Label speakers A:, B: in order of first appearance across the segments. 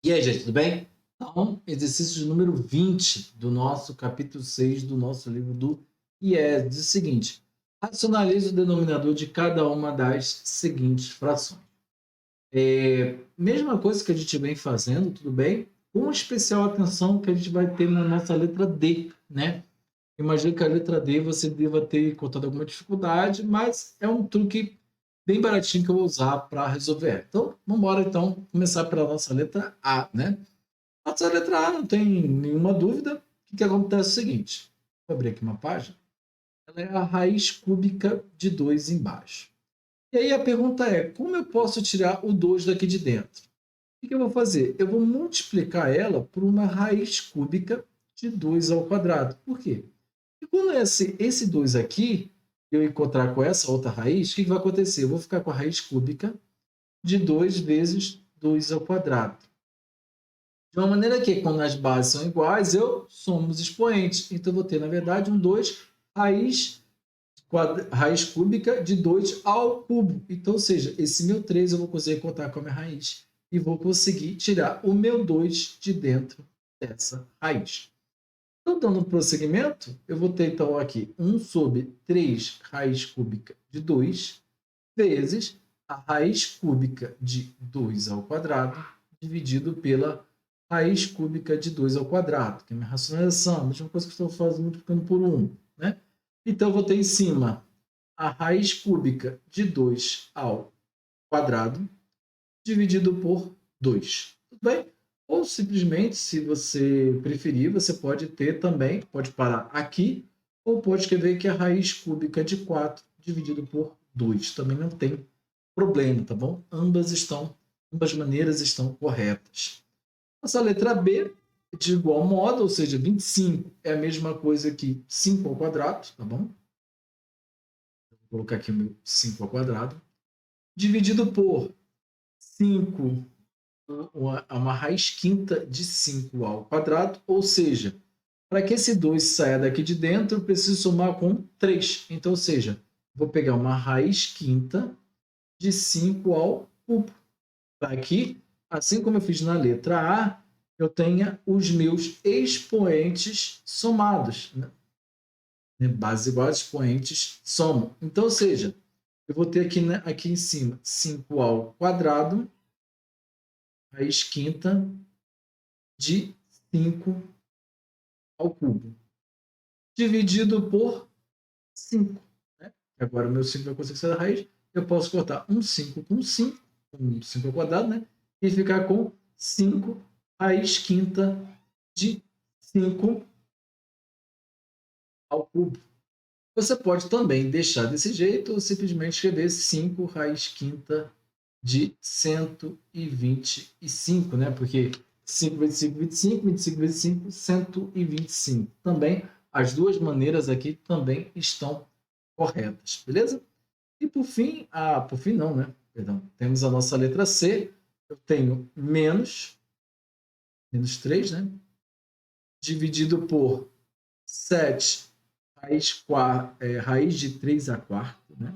A: E aí, gente, tudo bem? Então, exercício número 20 do nosso capítulo 6 do nosso livro do IES. Diz o seguinte: racionalize o denominador de cada uma das seguintes frações. Mesma coisa que a gente vem fazendo, tudo bem? Com especial atenção que a gente vai ter na nossa letra D, né? Imagino que a letra D você deva ter encontrado alguma dificuldade, mas é um truque bem baratinho que eu vou usar para resolver. Então, vamos embora então começar pela nossa letra A, né? A letra A não tem nenhuma dúvida. O que acontece é o seguinte: vou abrir aqui uma página. Ela é a raiz cúbica de 2 embaixo. E aí a pergunta é: como eu posso tirar o 2 daqui de dentro? O que eu vou fazer? Eu vou multiplicar ela por uma raiz cúbica de 2 ao quadrado. Por quê? E quando esse 2 aqui eu encontrar com essa outra raiz, o que vai acontecer? Eu vou ficar com a raiz cúbica de 2 vezes 2 ao quadrado. De uma maneira que, quando as bases são iguais, eu somo os expoentes. Então, eu vou ter, na verdade, um 2 raiz cúbica de 2 ao cubo. Então, ou seja, esse meu 3 eu vou conseguir contar com a minha raiz e vou conseguir tirar o meu 2 de dentro dessa raiz. Então, dando prosseguimento, eu vou ter, então, aqui 1 sobre 3 raiz cúbica de 2 vezes a raiz cúbica de 2 ao quadrado dividido pela raiz cúbica de 2 ao quadrado, que é a minha racionalização, a mesma coisa que estou fazendo multiplicando por 1. Né? Então, eu vou ter em cima a raiz cúbica de 2 ao quadrado dividido por 2. Tudo bem? Ou simplesmente, se você preferir, você pode ter também, pode parar aqui, ou pode escrever que a raiz cúbica de 4 dividido por 2. Também não tem problema, tá bom? Ambas maneiras estão corretas. Essa letra B, de igual modo, ou seja, 25 é a mesma coisa que 5 ao quadrado, tá bom? Vou colocar aqui o meu 5 ao quadrado, dividido por 5, uma raiz quinta de 5 ao quadrado, ou seja, para que esse 2 saia daqui de dentro, eu preciso somar com 3. Então, ou seja, vou pegar uma raiz quinta de 5 ao cubo. Para que, assim como eu fiz na letra A, eu tenha os meus expoentes somados. Né? Bases iguais, expoentes somam. Então, ou seja, eu vou ter aqui em cima 5 ao quadrado, raiz quinta de 5 ao cubo, dividido por 5. Né? Agora, o meu 5 vai conseguir ser a raiz. Eu posso cortar um 5 com 5, um 5 ao quadrado, né? E ficar com 5 raiz quinta de 5 ao cubo. Você pode também deixar desse jeito ou simplesmente escrever 5 raiz quinta de 125, né? Porque 5 vezes 5, 25, 25 vezes 5, 125. Também, as duas maneiras aqui também estão corretas, beleza? E por fim, por fim não, né? Perdão. Temos a nossa letra C. Eu tenho menos 3, né? Dividido por 7 raiz de 3 a quarta, né?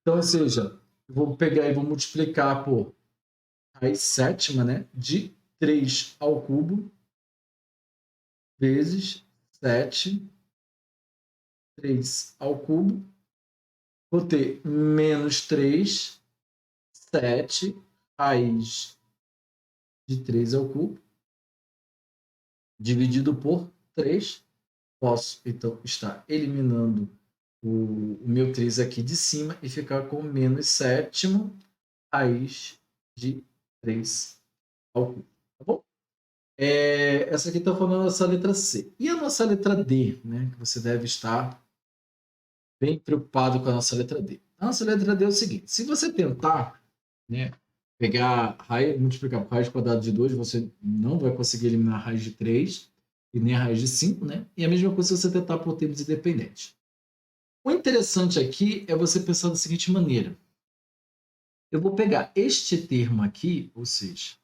A: Então, ou seja, eu vou pegar e vou multiplicar por raiz sétima, né? De 3 ao cubo vezes 7, 3 ao cubo. Vou ter menos 3, 7, raiz de 3 ao cubo, dividido por 3. Posso, então, estar eliminando o meu 3 aqui de cima e ficar com menos sétimo raiz de 3 ao cubo. Tá bom? Essa aqui está falando a nossa letra C. E a nossa letra D, né? Que você deve estar bem preocupado com a nossa letra D. A nossa letra D é o seguinte: se você tentar, né, pegar raiz, multiplicar por raiz quadrada de 2, você não vai conseguir eliminar a raiz de 3 e nem a raiz de 5, né? E a mesma coisa se você tentar por termos independentes. O interessante aqui é você pensar da seguinte maneira: eu vou pegar este termo aqui, ou seja,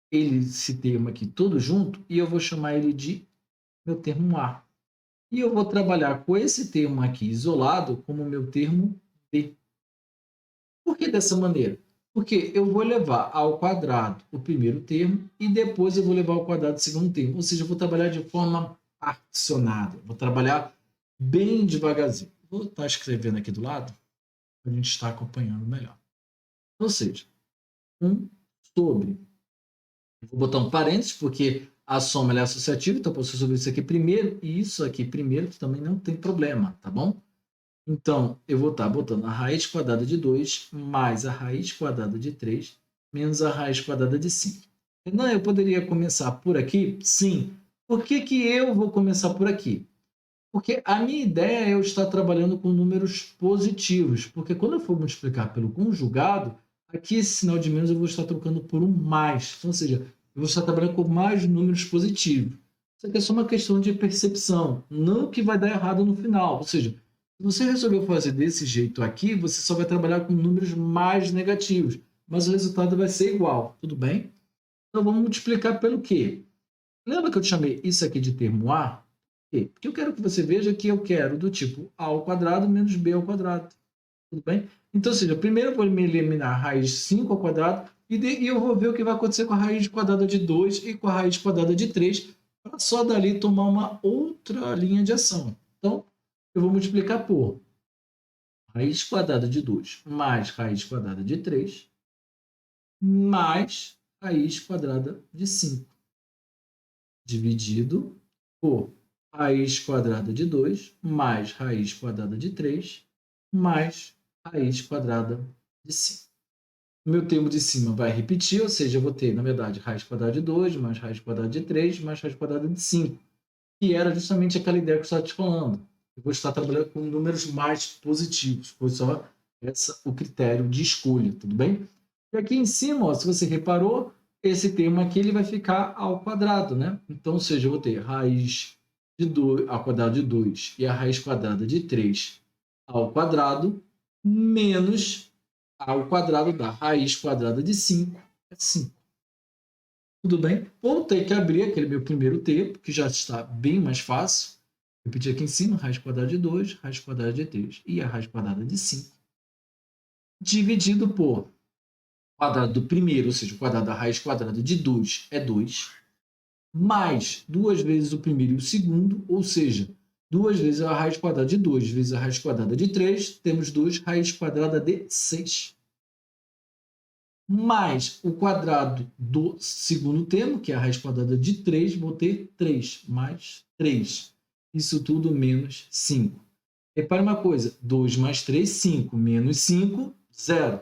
A: esse termo aqui todo junto, e eu vou chamar ele de meu termo A. E eu vou trabalhar com esse termo aqui isolado como meu termo B. Por que dessa maneira? Porque eu vou levar ao quadrado o primeiro termo e depois eu vou levar ao quadrado o segundo termo. Ou seja, eu vou trabalhar de forma particionada. Vou trabalhar bem devagarzinho. Vou estar escrevendo aqui do lado para a gente estar acompanhando melhor. Ou seja, 1 sobre. Vou botar um parênteses, porque a soma é associativa, então eu posso resolver isso aqui primeiro e isso aqui primeiro, que também não tem problema, tá bom? Então, eu vou estar botando a raiz quadrada de 2 mais a raiz quadrada de 3 menos a raiz quadrada de 5. Não, eu poderia começar por aqui? Sim. Por que que eu vou começar por aqui? Porque a minha ideia é eu estar trabalhando com números positivos, porque quando eu for multiplicar pelo conjugado, aqui esse sinal de menos eu vou estar trocando por um mais. Então, ou seja, eu vou estar trabalhando com mais números positivos. Isso aqui é só uma questão de percepção, não que vai dar errado no final. Ou seja, se você resolveu fazer desse jeito aqui, você só vai trabalhar com números mais negativos, mas o resultado vai ser igual, tudo bem? Então vamos multiplicar pelo quê? Lembra que eu te chamei isso aqui de termo A? Por quê? Porque eu quero que você veja que eu quero do tipo A ao quadrado menos B ao quadrado. Tudo bem? Então, ou seja, primeiro eu vou me eliminar a raiz de 5 ao quadrado e eu vou ver o que vai acontecer com a raiz quadrada de 2 e com a raiz quadrada de 3 para só dali tomar uma outra linha de ação. Então, eu vou multiplicar por raiz quadrada de 2 mais raiz quadrada de 3 mais raiz quadrada de 5 dividido por raiz quadrada de 2 mais raiz quadrada de 3 mais raiz quadrada de 5. O meu termo de cima vai repetir, ou seja, eu vou ter, na verdade, raiz quadrada de 2 mais raiz quadrada de 3 mais raiz quadrada de 5, que era justamente aquela ideia que eu estava te falando. Eu vou estar trabalhando com números mais positivos, foi só o critério de escolha, tudo bem? E aqui em cima, ó, se você reparou, esse termo aqui ele vai ficar ao quadrado, né? Então, ou seja, eu vou ter raiz de 2 ao quadrado de 2 e a raiz quadrada de 3 ao quadrado menos ao quadrado da raiz quadrada de 5 é 5. Tudo bem? Vou ter que abrir aquele meu primeiro termo, que já está bem mais fácil. Repetir aqui em cima, raiz quadrada de 2, raiz quadrada de 3 e a raiz quadrada de 5, dividido por quadrado do primeiro, ou seja, o quadrado da raiz quadrada de 2 é 2, mais 2 vezes o primeiro e o segundo, ou seja, 2 vezes a raiz quadrada de 2 vezes a raiz quadrada de 3, temos 2 raiz quadrada de 6. Mais o quadrado do segundo termo, que é a raiz quadrada de 3, vou ter 3 mais 3. Isso tudo menos 5. Repare uma coisa, 2 mais 3, 5, menos 5, 0.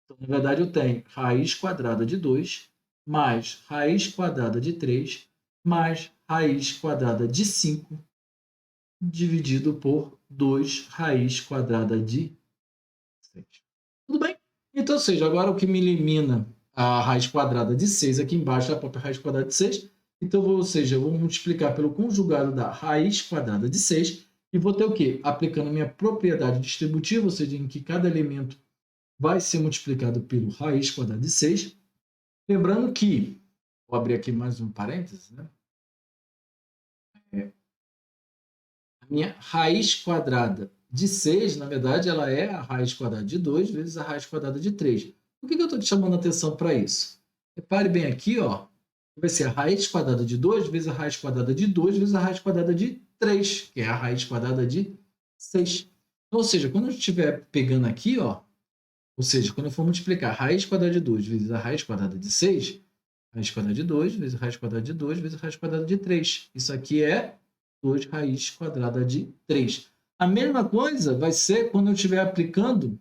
A: Então, na verdade, eu tenho raiz quadrada de 2 mais raiz quadrada de 3 mais raiz quadrada de 5 dividido por 2 raiz quadrada de 6. Tudo bem? Então, ou seja, agora o que me elimina a raiz quadrada de 6 aqui embaixo é a própria raiz quadrada de 6. Então, ou seja, eu vou multiplicar pelo conjugado da raiz quadrada de 6 e vou ter o quê? Aplicando a minha propriedade distributiva, ou seja, em que cada elemento vai ser multiplicado pelo raiz quadrada de 6. Lembrando que, vou abrir aqui mais um parênteses, né? A minha raiz quadrada de 6, na verdade, ela é a raiz quadrada de 2 vezes a raiz quadrada de 3. Por que eu estou te chamando a atenção para isso? Repare bem aqui, ó, vai ser a raiz quadrada de 2 vezes a raiz quadrada de 2 vezes a raiz quadrada de 3, que é a raiz quadrada de 6. Ou seja, quando eu estiver pegando aqui, ó, ou seja, quando eu for multiplicar a raiz quadrada de 2 vezes a raiz quadrada de 6, raiz quadrada de 2 vezes a raiz quadrada de 2 vezes a raiz quadrada de 3. Isso aqui é 2 raiz quadrada de 3. A mesma coisa vai ser quando eu estiver aplicando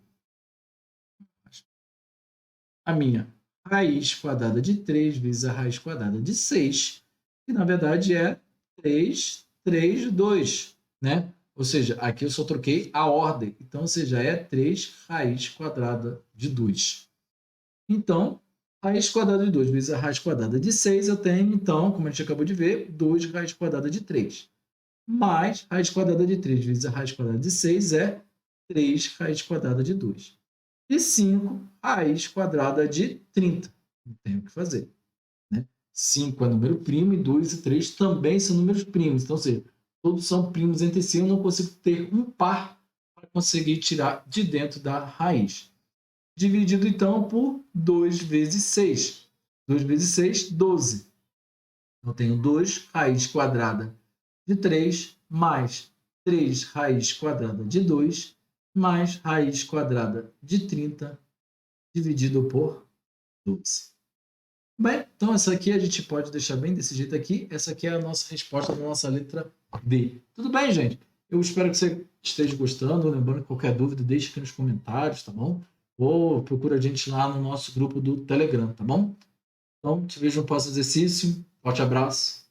A: a minha raiz quadrada de 3 vezes a raiz quadrada de 6, que na verdade é 3, 3, 2, né? Ou seja, aqui eu só troquei a ordem. Então, ou seja, é 3 raiz quadrada de 2. Então, raiz quadrada de 2 vezes a raiz quadrada de 6, eu tenho, então, como a gente acabou de ver, 2 raiz quadrada de 3. Mais raiz quadrada de 3 vezes a raiz quadrada de 6 é 3 raiz quadrada de 2. E 5 raiz quadrada de 30. Não tem o que fazer. Né? 5 é número primo e 2 e 3 também são números primos. Então, ou seja, todos são primos entre si, eu não consigo ter um par para conseguir tirar de dentro da raiz. dividido, então, por 2 vezes 6. 2 vezes 6, 12. Eu tenho 2 raiz quadrada de 3 mais 3 raiz quadrada de 2 mais raiz quadrada de 30 dividido por 12. Bem, então essa aqui a gente pode deixar bem desse jeito aqui. Essa aqui é a nossa resposta da nossa letra B. Tudo bem, gente? Eu espero que você esteja gostando. Lembrando que qualquer dúvida, deixe aqui nos comentários, tá bom? Ou procura a gente lá no nosso grupo do Telegram, tá bom? Então, te vejo no próximo exercício. Forte abraço.